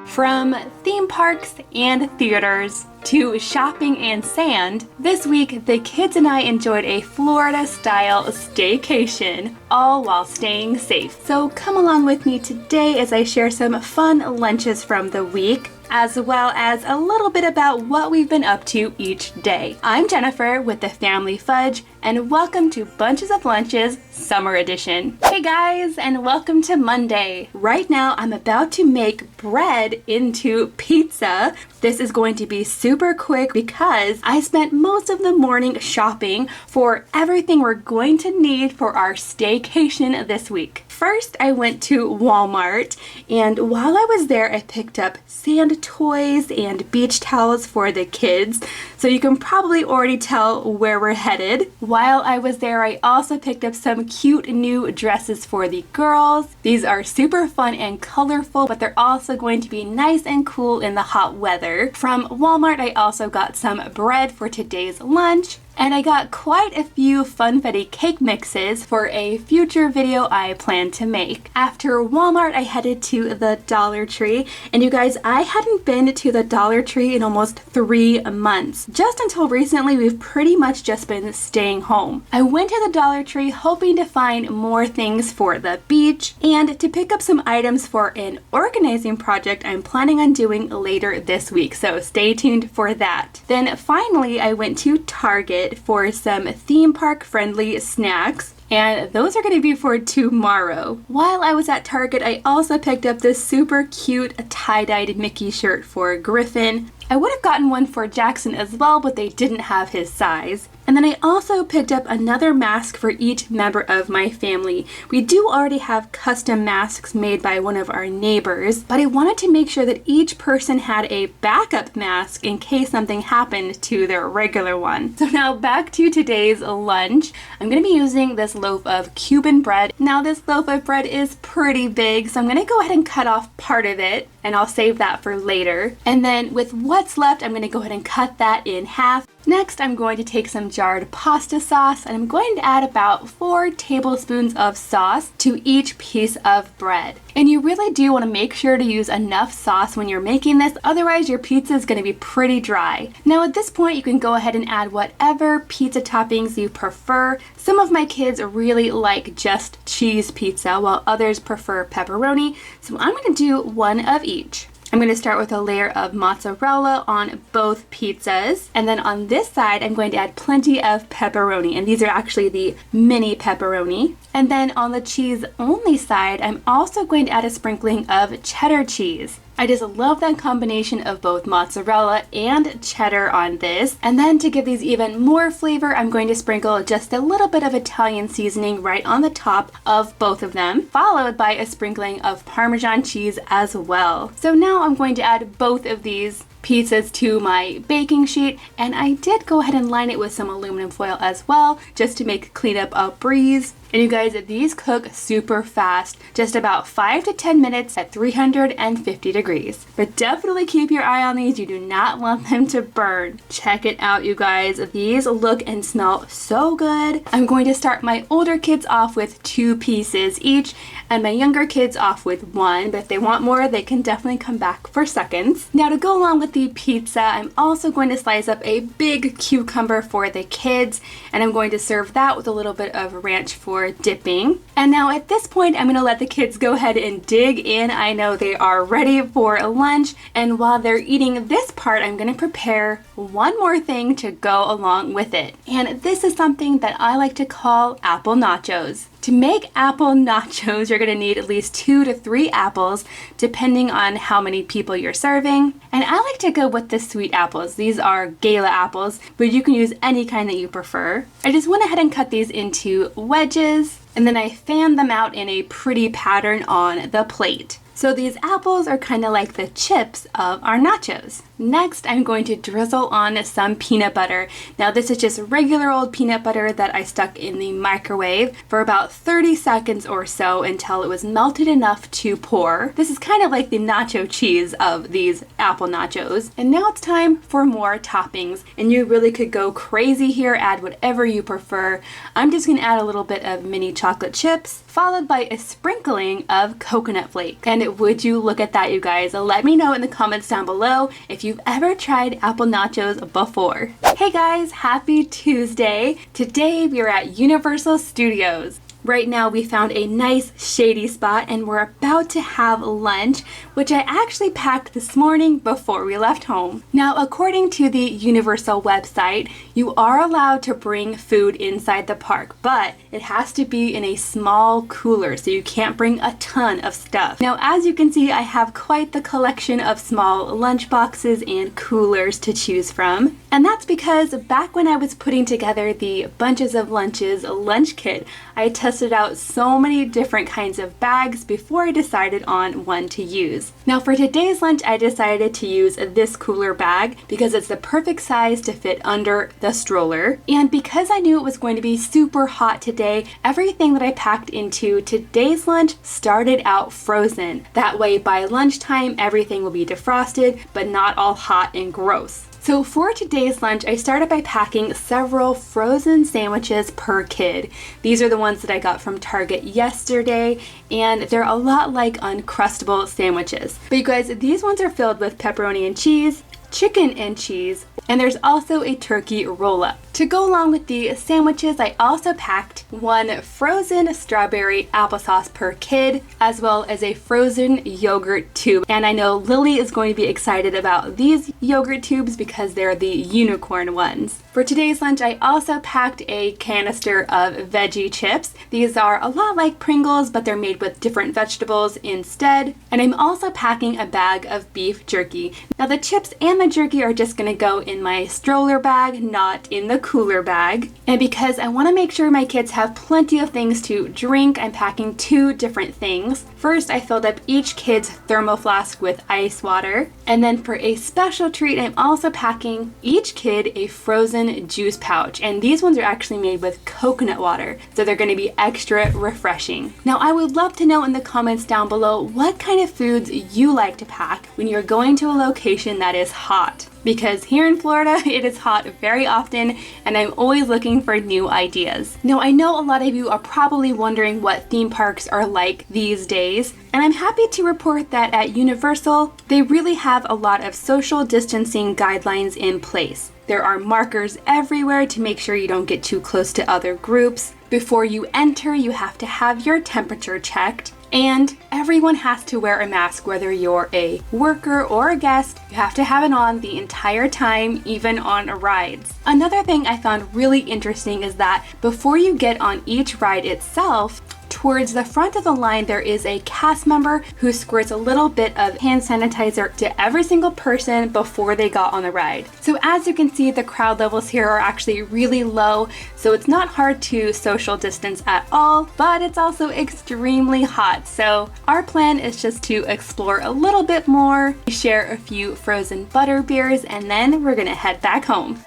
From theme parks and theaters to shopping and sand, this week the kids and I enjoyed a Florida-style staycation, all while staying safe. So come along with me today as I share some fun lunches from the week, as well as a little bit about what we've been up to each day. I'm Jennifer with the Family Fudge, and welcome to Bunches of Lunches Summer Edition. Hey guys, and welcome to Monday. Right now I'm about to make bread into pizza. This is going to be super quick because I spent most of the morning shopping for everything we're going to need for our staycation this week. First, I went to Walmart, and while I was there, I picked up sand toys and beach towels for the kids, so you can probably already tell where we're headed. While I was there, I also picked up some cute new dresses for the girls. These are super fun and colorful, but they're also going to be nice and cool in the hot weather. From Walmart, I also got some bread for today's lunch. And I got quite a few funfetti cake mixes for a future video I plan to make. After Walmart, I headed to the Dollar Tree. And you guys, I hadn't been to the Dollar Tree in almost 3 months. Just until recently, we've pretty much just been staying home. I went to the Dollar Tree hoping to find more things for the beach and to pick up some items for an organizing project I'm planning on doing later this week. So stay tuned for that. Then finally, I went to Target for some theme park friendly snacks, and those are going to be for tomorrow. While I was at Target, I also picked up this super cute tie-dyed Mickey shirt for Griffin. I would have gotten one for Jackson as well, but they didn't have his size. And then I also picked up another mask for each member of my family. We do already have custom masks made by one of our neighbors, but I wanted to make sure that each person had a backup mask in case something happened to their regular one. So now back to today's lunch. I'm going to be using this loaf of Cuban bread. Now this loaf of bread is pretty big, so I'm going to go ahead and cut off part of it, and I'll save that for later. And then with what's left, I'm going to go ahead and cut that in half. Next, I'm going to take some jarred pasta sauce, and I'm going to add about 4 tablespoons of sauce to each piece of bread. And you really do want to make sure to use enough sauce when you're making this, otherwise your pizza is going to be pretty dry. Now at this point, you can go ahead and add whatever pizza toppings you prefer. Some of my kids really like just cheese pizza, while others prefer pepperoni, so I'm going to do one of each. I'm going to start with a layer of mozzarella on both pizzas, and then on this side I'm going to add plenty of pepperoni, and these are actually the mini pepperoni. And then on the cheese only side, I'm also going to add a sprinkling of cheddar cheese. I just love that combination of both mozzarella and cheddar on this. And then to give these even more flavor, I'm going to sprinkle just a little bit of Italian seasoning right on the top of both of them, followed by a sprinkling of Parmesan cheese as well. So now I'm going to add both of these pizzas to my baking sheet, and I did go ahead and line it with some aluminum foil as well, just to make cleanup a breeze. And you guys, these cook super fast, just about 5 to 10 minutes at 350 degrees. But definitely keep your eye on these, you do not want them to burn. Check it out, you guys, these look and smell so good. I'm going to start my older kids off with 2 pieces each, and my younger kids off with 1, but if they want more, they can definitely come back for seconds. Now to go along with the pizza, I'm also going to slice up a big cucumber for the kids, and I'm going to serve that with a little bit of ranch for dipping. And now at this point, I'm going to let the kids go ahead and dig in. I know they are ready for lunch, and while they're eating this part, I'm going to prepare one more thing to go along with it. And this is something that I like to call apple nachos. To make apple nachos, you're going to need at least 2 to 3 apples, depending on how many people you're serving. And I like to go with the sweet apples. These are Gala apples, but you can use any kind that you prefer. I just went ahead and cut these into wedges, and then I fanned them out in a pretty pattern on the plate. So these apples are kind of like the chips of our nachos. Next, I'm going to drizzle on some peanut butter. Now this is just regular old peanut butter that I stuck in the microwave for about 30 seconds or so until it was melted enough to pour. This is kind of like the nacho cheese of these apple nachos. And now it's time for more toppings. And you really could go crazy here, add whatever you prefer. I'm just gonna add a little bit of mini chocolate chips, followed by a sprinkling of coconut flake. And And would you look at that, you guys? Let me know in the comments down below if you've ever tried apple nachos before. Hey guys, happy Tuesday. Today we are at Universal Studios. Right now we found a nice shady spot and we're about to have lunch, which I actually packed this morning before we left home. Now, according to the Universal website, you are allowed to bring food inside the park, but it has to be in a small cooler, so you can't bring a ton of stuff. Now, as you can see, I have quite the collection of small lunch boxes and coolers to choose from. And that's because back when I was putting together the Bunches of Lunches lunch kit, I tested out so many different kinds of bags before I decided on one to use. Now for today's lunch, I decided to use this cooler bag because it's the perfect size to fit under the stroller. And because I knew it was going to be super hot today, everything that I packed into today's lunch started out frozen. That way by lunchtime, everything will be defrosted, but not all hot and gross. So for today's lunch, I started by packing several frozen sandwiches per kid. These are the ones that I got from Target yesterday, and they're a lot like Uncrustable sandwiches. But you guys, these ones are filled with pepperoni and cheese, chicken and cheese, and there's also a turkey roll-up. To go along with the sandwiches, I also packed one frozen strawberry applesauce per kid, as well as a frozen yogurt tube. And I know Lily is going to be excited about these yogurt tubes because they're the unicorn ones. For today's lunch, I also packed a canister of veggie chips. These are a lot like Pringles, but they're made with different vegetables instead. And I'm also packing a bag of beef jerky. Now the chips and the jerky are just gonna go in my stroller bag, not in the cooler bag. And because I want to make sure my kids have plenty of things to drink, I'm packing two different things. First, I filled up each kid's thermo flask with ice water. And then for a special treat, I'm also packing each kid a frozen juice pouch. And these ones are actually made with coconut water, so they're going to be extra refreshing. Now, I would love to know in the comments down below what kind of foods you like to pack when you're going to a location that is hot. Because here in Florida, it is hot very often, and I'm always looking for new ideas. Now, I know a lot of you are probably wondering what theme parks are like these days, and I'm happy to report that at Universal, they really have a lot of social distancing guidelines in place. There are markers everywhere to make sure you don't get too close to other groups. Before you enter, you have to have your temperature checked. And everyone has to wear a mask, whether you're a worker or a guest. You have to have it on the entire time, even on rides. Another thing I found really interesting is that before you get on each ride itself, towards the front of the line, there is a cast member who squirts a little bit of hand sanitizer to every single person before they got on the ride. So as you can see, the crowd levels here are actually really low, so it's not hard to social distance at all, but it's also extremely hot. So our plan is just to explore a little bit more, share a few frozen butter beers, and then we're gonna head back home.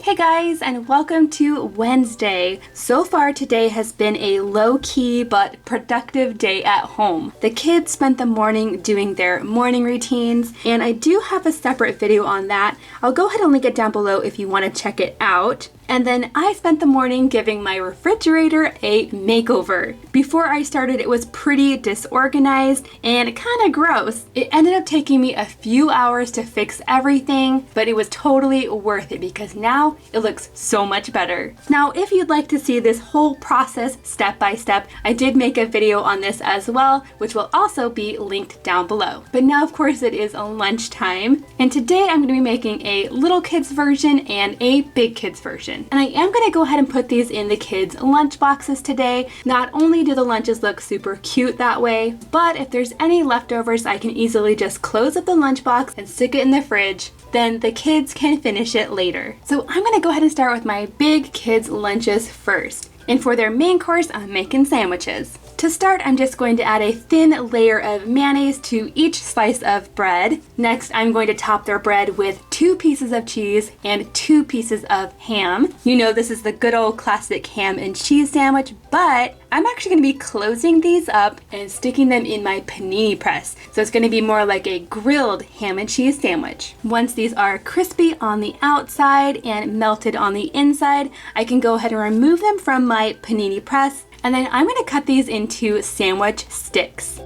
Hey guys, and welcome to Wednesday. So far today has been a low-key but productive day at home. The kids spent the morning doing their morning routines, and I do have a separate video on that. I'll go ahead and link it down below if you want to check it out. And then I spent the morning giving my refrigerator a makeover. Before I started, it was pretty disorganized and kind of gross. It ended up taking me a few hours to fix everything, but it was totally worth it because now it looks so much better. Now, if you'd like to see this whole process step by step, I did make a video on this as well, which will also be linked down below. But now, of course, it is lunchtime, and today I'm going to be making a little kids version and a big kids version. And I am going to go ahead and put these in the kids' lunch boxes today. Not only do the lunches look super cute that way, but if there's any leftovers, I can easily just close up the lunchbox and stick it in the fridge. Then the kids can finish it later. So I'm going to go ahead and start with my big kids' lunches first. And for their main course, I'm making sandwiches. To start, I'm just going to add a thin layer of mayonnaise to each slice of bread. Next, I'm going to top their bread with 2 pieces of cheese and 2 pieces of ham. You know, this is the good old classic ham and cheese sandwich, but I'm actually going to be closing these up and sticking them in my panini press. So it's going to be more like a grilled ham and cheese sandwich. Once these are crispy on the outside and melted on the inside, I can go ahead and remove them from my panini press. And then I'm gonna cut these into sandwich sticks.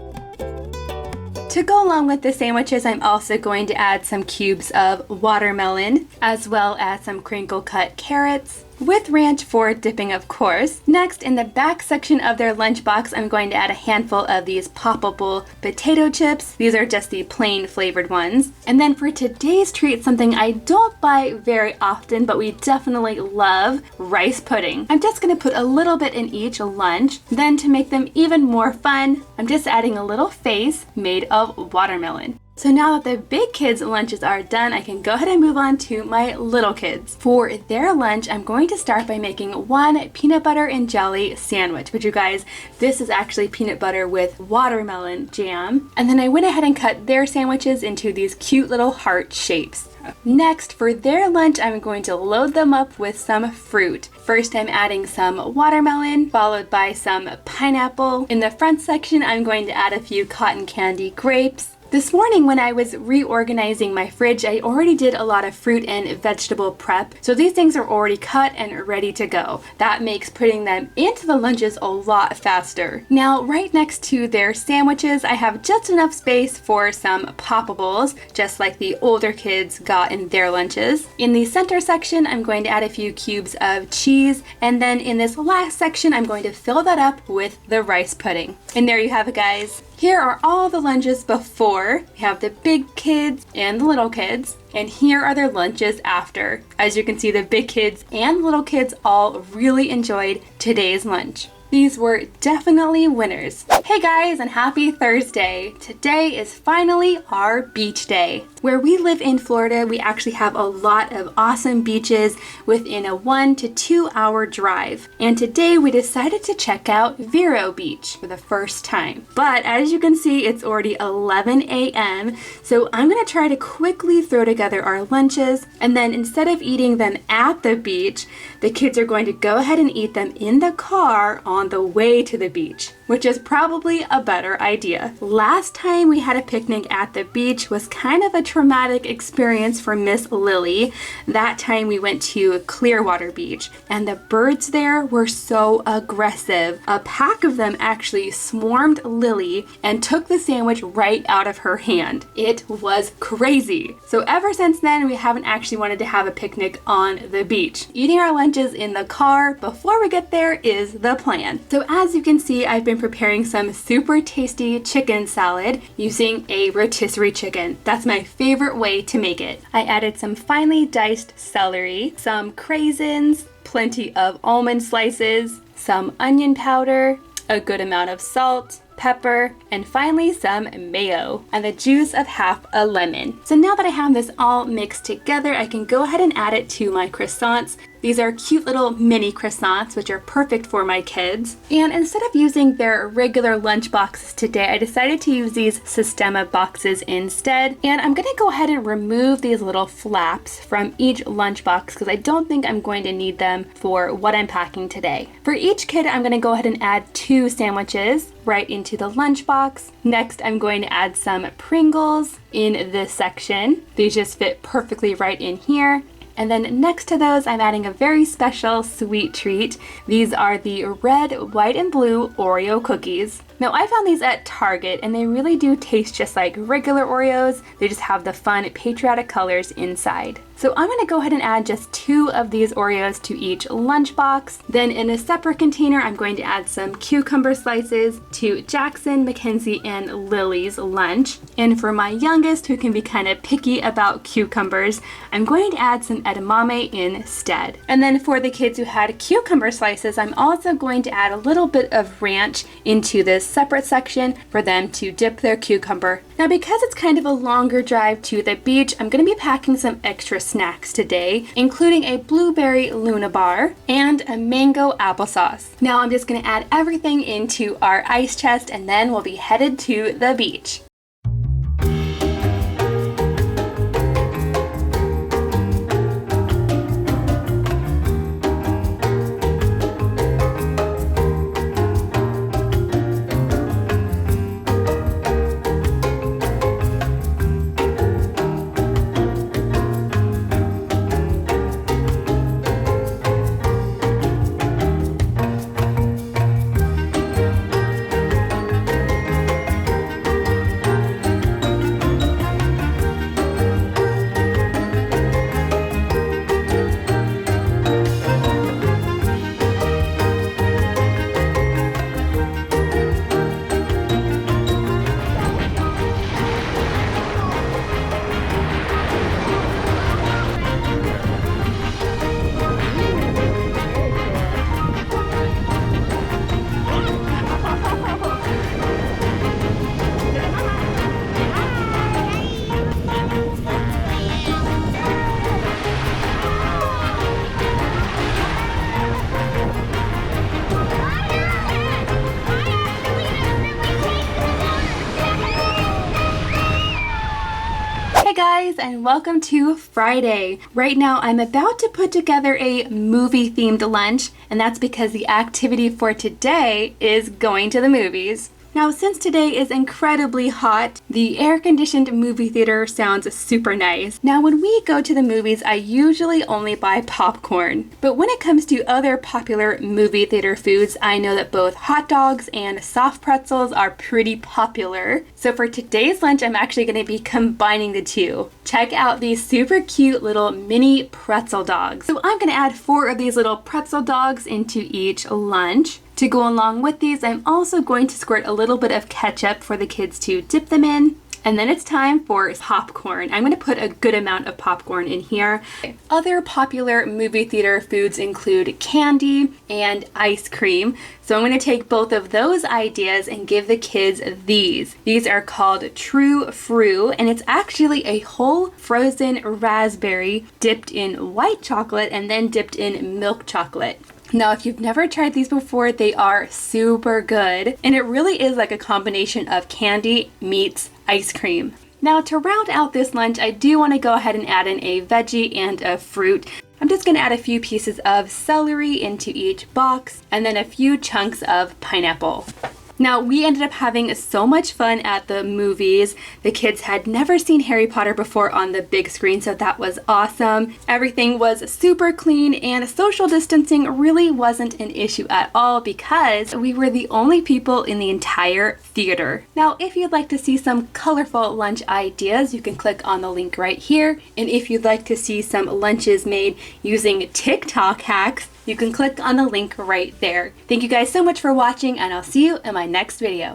To go along with the sandwiches, I'm also going to add some cubes of watermelon, as well as some crinkle cut carrots, with ranch for dipping, of course. Next, in the back section of their lunchbox, I'm going to add a handful of these poppable potato chips. These are just the plain flavored ones. And then for today's treat, something I don't buy very often, but we definitely love, rice pudding. I'm just gonna put a little bit in each lunch. Then to make them even more fun, I'm just adding a little face made of watermelon. So now that the big kids' lunches are done, I can go ahead and move on to my little kids. For their lunch, I'm going to start by making one peanut butter and jelly sandwich, which you guys, this is actually peanut butter with watermelon jam. And then I went ahead and cut their sandwiches into these cute little heart shapes. Next, for their lunch, I'm going to load them up with some fruit. First, I'm adding some watermelon, followed by some pineapple. In the front section, I'm going to add a few cotton candy grapes. This morning when I was reorganizing my fridge, I already did a lot of fruit and vegetable prep, so these things are already cut and ready to go. That makes putting them into the lunches a lot faster. Now, right next to their sandwiches, I have just enough space for some poppables, just like the older kids got in their lunches. In the center section, I'm going to add a few cubes of cheese, and then in this last section, I'm going to fill that up with the rice pudding. And there you have it, guys. Here are all the lunches before. We have the big kids and the little kids, and here are their lunches after. As you can see, the big kids and little kids all really enjoyed today's lunch. These were definitely winners. Hey guys, and happy Thursday. Today is finally our beach day. Where we live in Florida, we actually have a lot of awesome beaches within a 1 to 2 hour drive. And today we decided to check out Vero Beach for the first time. But as you can see, it's already 11 a.m. So I'm gonna try to quickly throw together our lunches. And then instead of eating them at the beach, the kids are going to go ahead and eat them in the car on the way to the beach, which is probably a better idea. Last time we had a picnic at the beach was kind of a traumatic experience for Miss Lily. That time we went to Clearwater Beach, and the birds there were so aggressive. A pack of them actually swarmed Lily and took the sandwich right out of her hand. It was crazy. So ever since then, we haven't actually wanted to have a picnic on the beach. Eating our lunches in the car before we get there is the plan. So as you can see, I've been preparing some super tasty chicken salad using a rotisserie chicken. That's my favorite way to make it. I added some finely diced celery, some craisins, plenty of almond slices, some onion powder, a good amount of salt, pepper, and finally some mayo, and the juice of half a lemon. So now that I have this all mixed together, I can go ahead and add it to my croissants. These are cute little mini croissants, which are perfect for my kids. And instead of using their regular lunch boxes today, I decided to use these Systema boxes instead. And I'm gonna go ahead and remove these little flaps from each lunch box because I don't think I'm going to need them for what I'm packing today. For each kid, I'm gonna go ahead and add 2 sandwiches right into the lunch box. Next, I'm going to add some Pringles in this section. These just fit perfectly right in here. And then next to those, I'm adding a very special sweet treat. These are the red, white, and blue Oreo cookies. Now, I found these at Target, and they really do taste just like regular Oreos. They just have the fun patriotic colors inside. So I'm gonna go ahead and add just 2 of these Oreos to each lunchbox. Then in a separate container, I'm going to add some cucumber slices to Jackson, Mackenzie, and Lily's lunch. And for my youngest, who can be kind of picky about cucumbers, I'm going to add some edamame instead. And then for the kids who had cucumber slices, I'm also going to add a little bit of ranch into this separate section for them to dip their cucumber. Now, because it's kind of a longer drive to the beach, I'm going to be packing some extra snacks today, including a blueberry Luna bar and a mango applesauce. Now I'm just going to add everything into our ice chest, and then we'll be headed to the beach. Hey guys, and welcome to Friday. Right now I'm about to put together a movie themed lunch, and that's because the activity for today is going to the movies. Now, since today is incredibly hot, the air-conditioned movie theater sounds super nice. Now, when we go to the movies, I usually only buy popcorn. But when it comes to other popular movie theater foods, I know that both hot dogs and soft pretzels are pretty popular. So for today's lunch, I'm actually going to be combining the two. Check out these super cute little mini pretzel dogs. So I'm going to add 4 of these little pretzel dogs into each lunch. To go along with these, I'm also going to squirt a little bit of ketchup for the kids to dip them in. And then it's time for popcorn. I'm going to put a good amount of popcorn in here. Other popular movie theater foods include candy and ice cream. So I'm going to take both of those ideas and give the kids these. These are called True Fru, and it's actually a whole frozen raspberry dipped in white chocolate and then dipped in milk chocolate. Now, if you've never tried these before, they are super good, and it really is like a combination of candy meets ice cream. Now, to round out this lunch, I do want to go ahead and add in a veggie and a fruit. I'm just going to add a few pieces of celery into each box, and then a few chunks of pineapple. Now, we ended up having so much fun at the movies. The kids had never seen Harry Potter before on the big screen, so that was awesome. Everything was super clean, and social distancing really wasn't an issue at all because we were the only people in the entire theater. Now, if you'd like to see some colorful lunch ideas, you can click on the link right here. And if you'd like to see some lunches made using TikTok hacks, you can click on the link right there. Thank you guys so much for watching, and I'll see you in my next video.